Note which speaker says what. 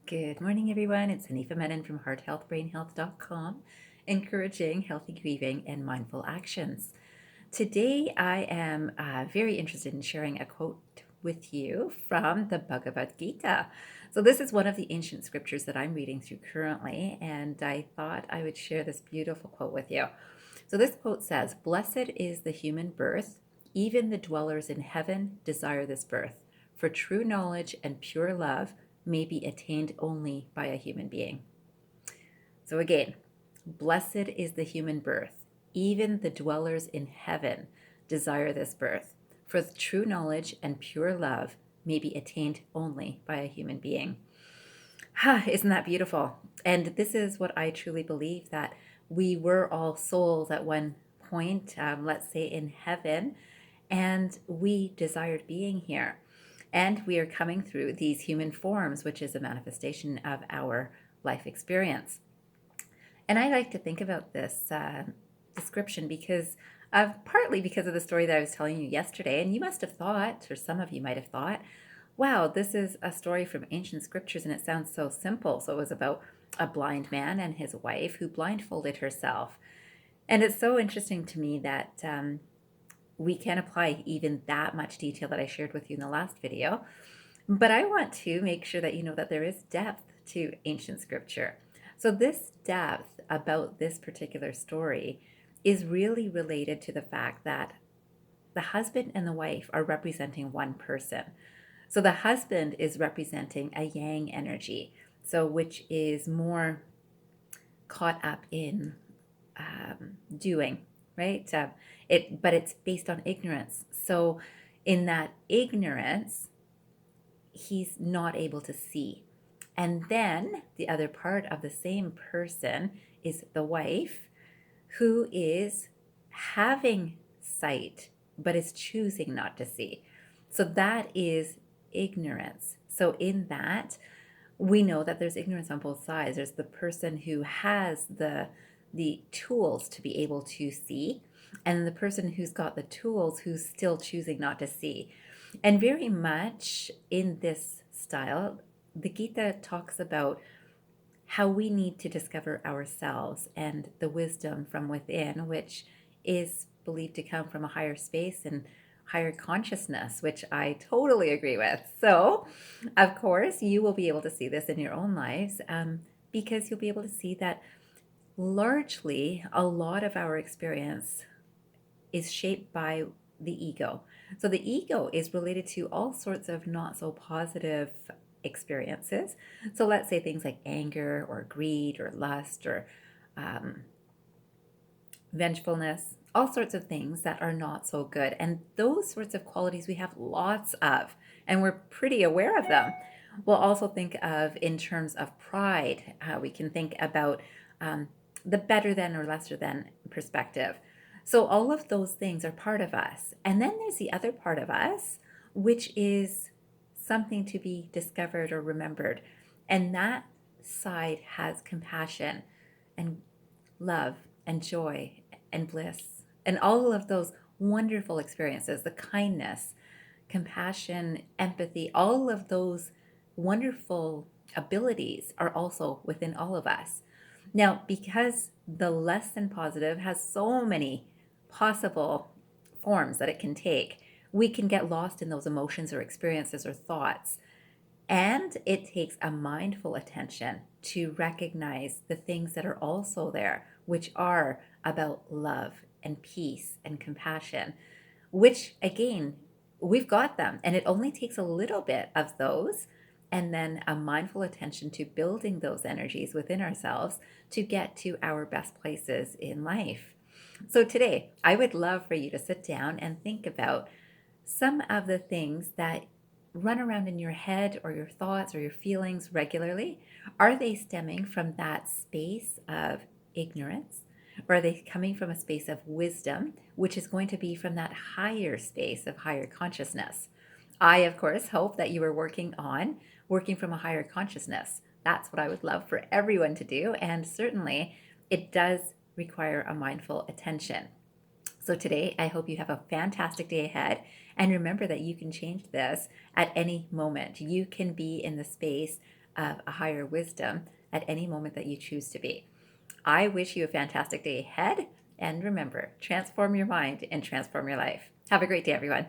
Speaker 1: Good morning, everyone. It's Hanifa Menon from hearthealthbrainhealth.com, encouraging healthy grieving and mindful actions. Today, I am very interested in sharing a quote with you from the Bhagavad Gita. So, this is one of the ancient scriptures that I'm reading through currently, and I thought I would share this beautiful quote with you. So, this quote says, "Blessed is the human birth, even the dwellers in heaven desire this birth, for true knowledge and pure love may be attained only by a human being." So again, blessed is the human birth. Even the dwellers in heaven desire this birth, for true knowledge and pure love may be attained only by a human being. Isn't that beautiful? And this is what I truly believe, that we were all souls at one point, let's say in heaven, and we desired being here. And we are coming through these human forms, which is a manifestation of our life experience. And I like to think about this description because partly because of the story that I was telling you yesterday. And you must have thought, or some of you might have thought, wow, this is a story from ancient scriptures and it sounds so simple. So it was about a blind man and his wife who blindfolded herself. And it's so interesting to me that we can apply even that much detail that I shared with you in the last video. But I want to make sure that you know that there is depth to ancient scripture. So, this depth about this particular story is really related to the fact that the husband and the wife are representing one person. So, the husband is representing a yang energy, so which is more caught up in doing, right? But it's based on ignorance. So, in that ignorance, he's not able to see. And then the other part of the same person is the wife, who is having sight but is choosing not to see. So that is ignorance. So in that, we know that there's ignorance on both sides. There's the person who has the tools to be able to see, and the person who's got the tools who's still choosing not to see. And very much in this style, the Gita talks about how we need to discover ourselves and the wisdom from within, which is believed to come from a higher space and higher consciousness, which I totally agree with. So, of course, you will be able to see this in your own lives, because you'll be able to see that largely a lot of our experience is shaped by the ego. So the ego is related to all sorts of not so positive experiences. So let's say things like anger or greed or lust or um, vengefulness, all sorts of things that are not so good. And those sorts of qualities we have lots of, and we're pretty aware of them. We'll also think of in terms of pride. We can think about the better than or lesser than perspective. So all of those things are part of us. And then there's the other part of us, which is something to be discovered or remembered. And that side has compassion and love and joy and bliss and all of those wonderful experiences, the kindness, compassion, empathy, all of those wonderful abilities are also within all of us. Now, because the less than positive has so many possible forms that it can take, we can get lost in those emotions or experiences or thoughts. And it takes a mindful attention to recognize the things that are also there, which are about love and peace and compassion, which again, we've got them. And it only takes a little bit of those and then a mindful attention to building those energies within ourselves to get to our best places in life. So today, I would love for you to sit down and think about some of the things that run around in your head or your thoughts or your feelings regularly. Are they stemming from that space of ignorance? Or are they coming from a space of wisdom, which is going to be from that higher space of higher consciousness? I, of course, hope that you are working from a higher consciousness. That's what I would love for everyone to do. And certainly it does require a mindful attention. So today, I hope you have a fantastic day ahead. And remember that you can change this at any moment. You can be in the space of a higher wisdom at any moment that you choose to be. I wish you a fantastic day ahead. And remember, transform your mind and transform your life. Have a great day, everyone.